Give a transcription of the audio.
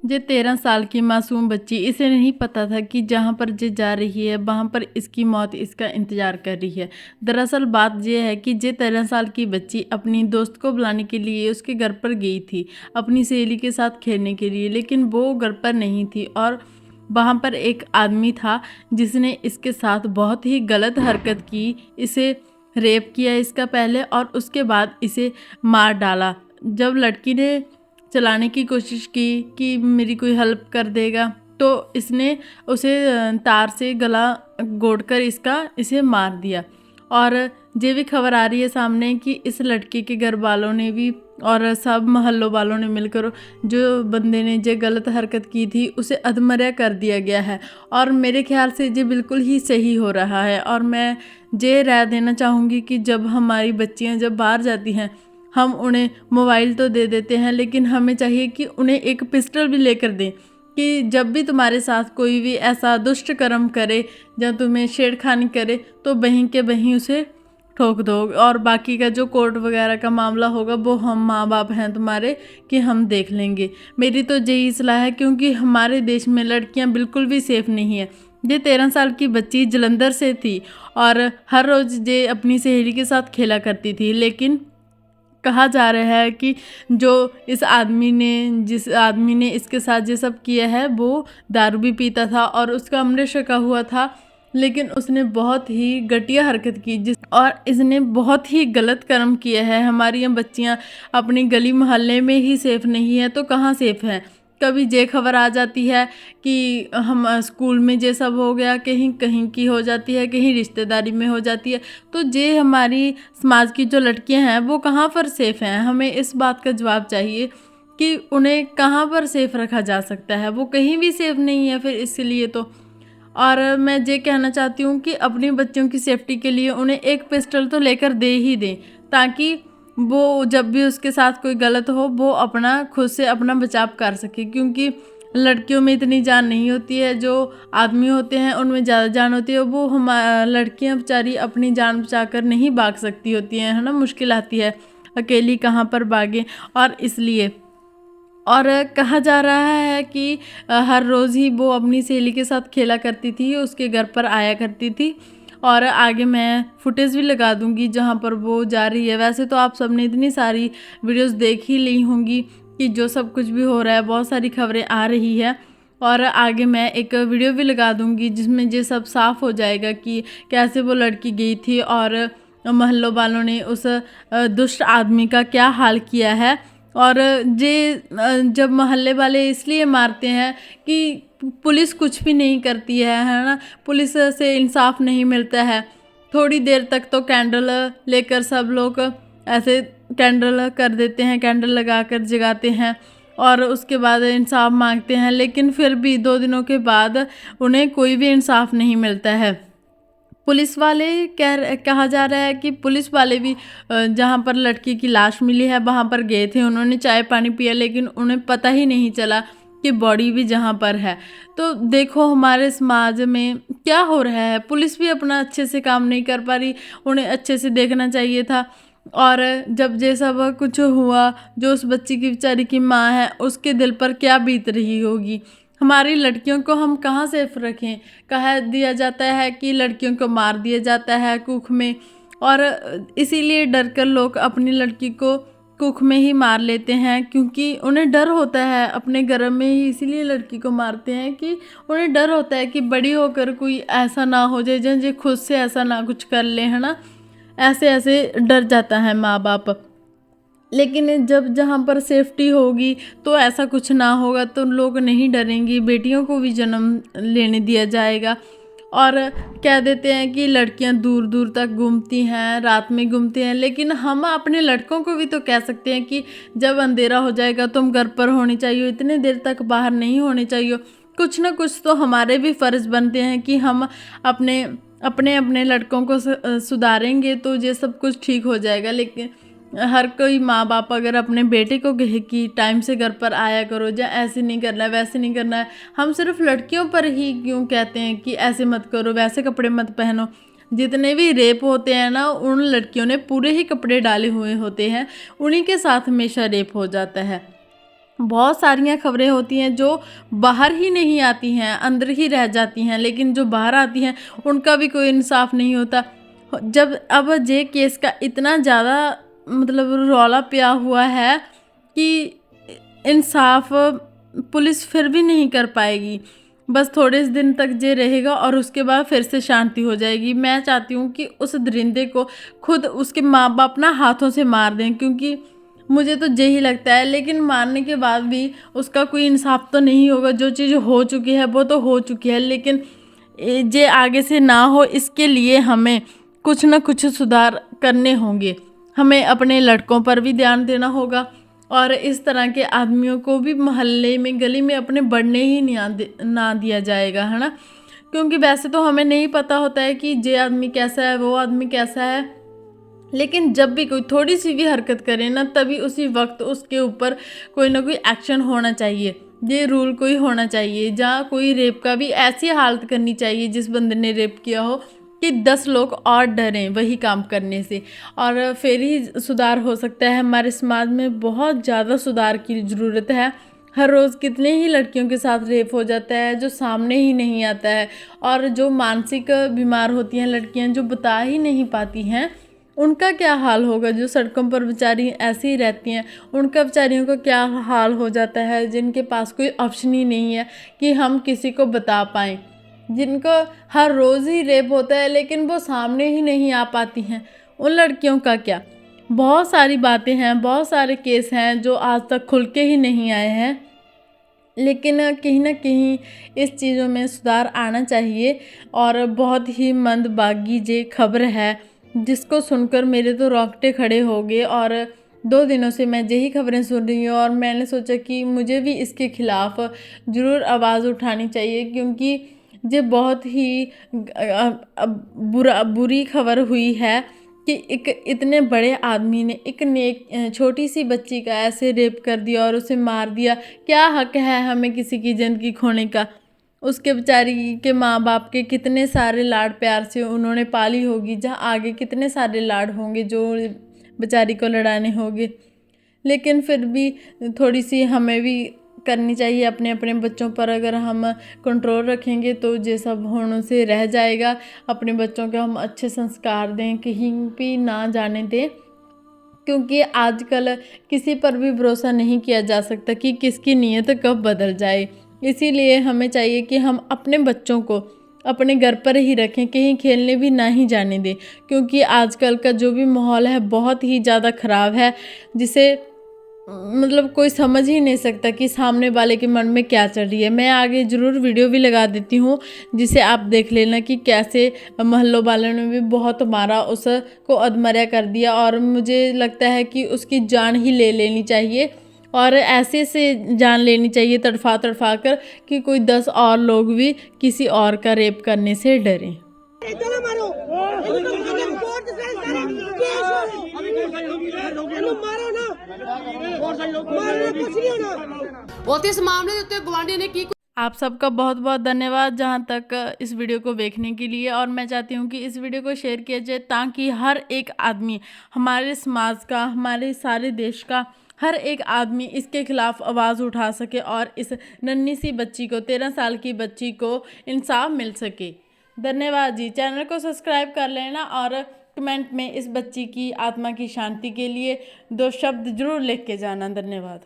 ये 13 साल की मासूम बच्ची, इसे नहीं पता था कि जहाँ पर ये जा रही है वहाँ पर इसकी मौत इसका इंतज़ार कर रही है। दरअसल बात यह है कि ये 13 साल की बच्ची अपनी दोस्त को बुलाने के लिए उसके घर पर गई थी, अपनी सहेली के साथ खेलने के लिए, लेकिन वो घर पर नहीं थी और वहाँ पर एक आदमी था जिसने इसके साथ बहुत ही गलत हरकत की। इसे रेप किया इसका पहले और उसके बाद इसे मार डाला। जब लड़की ने चलाने की कोशिश की कि मेरी कोई हेल्प कर देगा, तो इसने उसे तार से गला घोंटकर इसे मार दिया। और ये भी खबर आ रही है सामने कि इस लड़की के घर वालों ने भी और सब मोहल्लों वालों ने मिलकर जो बंदे ने ये गलत हरकत की थी उसे अधमर्या कर दिया गया है। और मेरे ख्याल से ये बिल्कुल ही सही हो रहा है। और मैं ये राय देना चाहूँगी कि जब हमारी बच्चियाँ जब बाहर जाती हैं, हम उन्हें मोबाइल तो दे देते हैं, लेकिन हमें चाहिए कि उन्हें एक पिस्टल भी लेकर दें कि जब भी तुम्हारे साथ कोई भी ऐसा दुष्ट कर्म करे या तुम्हें छेड़खानी करे तो वहीं के वहीं उसे ठोक दो। और बाकी का जो कोर्ट वगैरह का मामला होगा वो हम माँ बाप हैं तुम्हारे कि हम देख लेंगे। मेरी तो यही सलाह है, क्योंकि हमारे देश में लड़कियां बिल्कुल भी सेफ नहीं है। ये 13 साल की बच्ची जलंधर से थी और हर रोज़ ये अपनी सहेली के साथ खेला करती थी, लेकिन कहा जा रहा है कि जिस आदमी ने इसके साथ ये सब किया है वो दारू भी पीता था और उसका अमृत छका हुआ था, लेकिन उसने बहुत ही घटिया हरकत की और इसने बहुत ही गलत कर्म किया है। हमारी ये बच्चियां अपनी गली मोहल्ले में ही सेफ नहीं है तो कहाँ सेफ हैं। कभी ये खबर आ जाती है कि हम स्कूल में ये सब हो गया, कहीं कहीं की हो जाती है, कहीं रिश्तेदारी में हो जाती है, तो ये हमारी समाज की जो लड़कियां हैं वो कहाँ पर सेफ़ हैं। हमें इस बात का जवाब चाहिए कि उन्हें कहाँ पर सेफ़ रखा जा सकता है। वो कहीं भी सेफ़ नहीं है फिर इसलिए तो। और मैं ये कहना चाहती हूँ कि अपनी बच्चों की सेफ्टी के लिए उन्हें एक पिस्टल तो लेकर दे ही दें, ताकि वो जब भी उसके साथ कोई गलत हो वो अपना खुद से अपना बचाव कर सके। क्योंकि लड़कियों में इतनी जान नहीं होती है, जो आदमी होते हैं उनमें ज़्यादा जान होती है। वो लड़कियां बेचारी अपनी जान बचाकर नहीं भाग सकती होती हैं, है ना, मुश्किल आती है, अकेली कहाँ पर भागें। और इसलिए और कहा जा रहा है कि हर रोज़ ही वो अपनी सहेली के साथ खेला करती थी, उसके घर पर आया करती थी। और आगे मैं फुटेज भी लगा दूंगी जहाँ पर वो जा रही है। वैसे तो आप सबने इतनी सारी वीडियोस देख ही ली होंगी कि जो सब कुछ भी हो रहा है, बहुत सारी खबरें आ रही है। और आगे मैं एक वीडियो भी लगा दूंगी जिसमें ये सब साफ़ हो जाएगा कि कैसे वो लड़की गई थी और मोहल्लों वालों ने उस दुष्ट आदमी का क्या हाल किया है। और ये जब मोहल्ले वाले इसलिए मारते हैं कि पुलिस कुछ भी नहीं करती है ना, पुलिस से इंसाफ नहीं मिलता है। थोड़ी देर तक तो कैंडल लेकर सब लोग ऐसे कैंडल कर देते हैं, कैंडल लगाकर जगाते हैं और उसके बाद इंसाफ मांगते हैं, लेकिन फिर भी 2 दिनों के बाद उन्हें कोई भी इंसाफ नहीं मिलता है। पुलिस वाले कहा जा रहा है कि पुलिस वाले भी जहाँ पर लड़की की लाश मिली है वहाँ पर गए थे, उन्होंने चाय पानी पिया, लेकिन उन्हें पता ही नहीं चला कि बॉडी भी जहाँ पर है। तो देखो हमारे समाज में क्या हो रहा है, पुलिस भी अपना अच्छे से काम नहीं कर पा रही, उन्हें अच्छे से देखना चाहिए था। और जब ये सब कुछ हुआ, जो उस बच्ची की बेचारी की माँ है उसके दिल पर क्या बीत रही होगी। हमारी लड़कियों को हम कहाँ सेफ रखें। कह दिया जाता है कि लड़कियों को मार दिया जाता है कुख में, और इसीलिए डर कर लोग अपनी लड़की को कुख में ही मार लेते हैं, क्योंकि उन्हें डर होता है अपने घर में ही। इसीलिए लड़की को मारते हैं कि उन्हें डर होता है कि बड़ी होकर कोई ऐसा ना हो जाए जो खुद से ऐसा ना कुछ कर ले, है ना। ऐसे ऐसे डर जाता है माँ बाप। लेकिन जब जहाँ पर सेफ्टी होगी तो ऐसा कुछ ना होगा, तो लोग नहीं डरेंगी, बेटियों को भी जन्म लेने दिया जाएगा। और कह देते हैं कि लड़कियां दूर दूर तक घूमती हैं, रात में घूमती हैं, लेकिन हम अपने लड़कों को भी तो कह सकते हैं कि जब अंधेरा हो जाएगा तुम घर पर होनी चाहिए, इतने देर तक बाहर नहीं होनी चाहिए। कुछ ना कुछ तो हमारे भी फ़र्ज़ बनते हैं कि हम अपने अपने अपने लड़कों को सुधारेंगे तो ये सब कुछ ठीक हो जाएगा। लेकिन हर कोई माँ बाप अगर अपने बेटे को कहे कि टाइम से घर पर आया करो, या ऐसे नहीं करना है वैसे नहीं करना है, हम सिर्फ लड़कियों पर ही क्यों कहते हैं कि ऐसे मत करो, वैसे कपड़े मत पहनो। जितने भी रेप होते हैं ना, उन लड़कियों ने पूरे ही कपड़े डाले हुए होते हैं, उन्हीं के साथ हमेशा रेप हो जाता है। बहुत सारियां खबरें होती हैं जो बाहर ही नहीं आती हैं, अंदर ही रह जाती हैं, लेकिन जो बाहर आती हैं उनका भी कोई इंसाफ नहीं होता। जब अब जे केस का इतना ज़्यादा मतलब रौला पिया हुआ है कि इंसाफ पुलिस फिर भी नहीं कर पाएगी। बस थोड़े दिन तक जे रहेगा और उसके बाद फिर से शांति हो जाएगी। मैं चाहती हूँ कि उस दरिंदे को खुद उसके माँ बाप ना हाथों से मार दें, क्योंकि मुझे तो यही लगता है। लेकिन मारने के बाद भी उसका कोई इंसाफ तो नहीं होगा। जो चीज़ हो चुकी है वो तो हो चुकी है, लेकिन ये आगे से ना हो इसके लिए हमें कुछ ना कुछ सुधार करने होंगे। हमें अपने लड़कों पर भी ध्यान देना होगा और इस तरह के आदमियों को भी मोहल्ले में गली में अपने बढ़ने ही ना दिया जाएगा, है ना। क्योंकि वैसे तो हमें नहीं पता होता है कि ये आदमी कैसा है, वो आदमी कैसा है, लेकिन जब भी कोई थोड़ी सी भी हरकत करे ना, तभी उसी वक्त उसके ऊपर कोई ना कोई एक्शन होना चाहिए। ये रूल कोई होना चाहिए जहाँ कोई रेप का भी ऐसी हालत करनी चाहिए जिस बंदे ने रेप किया हो कि 10 लोग और डरें वही काम करने से, और फिर ही सुधार हो सकता है। हमारे समाज में बहुत ज़्यादा सुधार की ज़रूरत है। हर रोज़ कितने ही लड़कियों के साथ रेप हो जाता है जो सामने ही नहीं आता है, और जो मानसिक बीमार होती हैं लड़कियां जो बता ही नहीं पाती हैं, उनका क्या हाल होगा। जो सड़कों पर बेचारी ऐसी ही रहती हैं, उनका बेचारियों का क्या हाल हो जाता है, जिनके पास कोई ऑप्शन ही नहीं है कि हम किसी को बता पाएँ, जिनको हर रोज़ ही रेप होता है लेकिन वो सामने ही नहीं आ पाती हैं। उन लड़कियों का क्या। बहुत सारी बातें हैं, बहुत सारे केस हैं जो आज तक खुल के ही नहीं आए हैं, लेकिन कहीं ना कहीं इस चीज़ों में सुधार आना चाहिए। और बहुत ही मंदभागी ये खबर है जिसको सुनकर मेरे तो रोंगटे खड़े हो गए, और 2 दिनों से मैं यही खबरें सुन रही हूँ और मैंने सोचा कि मुझे भी इसके खिलाफ ज़रूर आवाज़ उठानी चाहिए, क्योंकि ये बहुत ही बुरी खबर हुई है कि एक इतने बड़े आदमी ने एक नेक छोटी सी बच्ची का ऐसे रेप कर दिया और उसे मार दिया। क्या हक है हमें किसी की ज़िंदगी खोने का। उसके बेचारी के माँ बाप के कितने सारे लाड प्यार से उन्होंने पाली होगी, जहाँ आगे कितने सारे लाड होंगे जो बेचारी को लड़ाने होंगे। लेकिन फिर भी थोड़ी सी हमें भी करनी चाहिए अपने अपने बच्चों पर। अगर हम कंट्रोल रखेंगे तो ये सब होने से रह जाएगा। अपने बच्चों को हम अच्छे संस्कार दें, कहीं भी ना जाने दें, क्योंकि आजकल किसी पर भी भरोसा नहीं किया जा सकता कि किसकी नीयत कब बदल जाए। इसीलिए हमें चाहिए कि हम अपने बच्चों को अपने घर पर ही रखें, कहीं खेलने भी ना ही जाने दें, क्योंकि आजकल का जो भी माहौल है बहुत ही ज़्यादा ख़राब है, जिसे मतलब कोई समझ ही नहीं सकता कि सामने वाले के मन में क्या चल रही है। मैं आगे ज़रूर वीडियो भी लगा देती हूँ जिसे आप देख लेना कि कैसे मोहल्लों वालों ने भी बहुत मारा, उसको अधमरा कर दिया, और मुझे लगता है कि उसकी जान ही ले लेनी चाहिए, और ऐसे से जान लेनी चाहिए तड़फा तड़फा कर कि कोई 10 और लोग भी किसी और का रेप करने से डरें। बहुत इस मामले ਦੇ ਉੱਤੇ ਗਵਾਂਢੀ ने की। आप सबका बहुत बहुत धन्यवाद जहाँ तक इस वीडियो को देखने के लिए, और मैं चाहती हूँ कि इस वीडियो को शेयर किया जाए ताकि हर एक आदमी, हमारे समाज का, हमारे सारे देश का हर एक आदमी इसके खिलाफ आवाज़ उठा सके और इस नन्ही सी बच्ची को, 13 साल की बच्ची को इंसाफ मिल सके। धन्यवाद जी। चैनल को सब्सक्राइब कर लेना और कमेंट में इस बच्ची की आत्मा की शांति के लिए 2 शब्द जरूर लिख के जाना। धन्यवाद।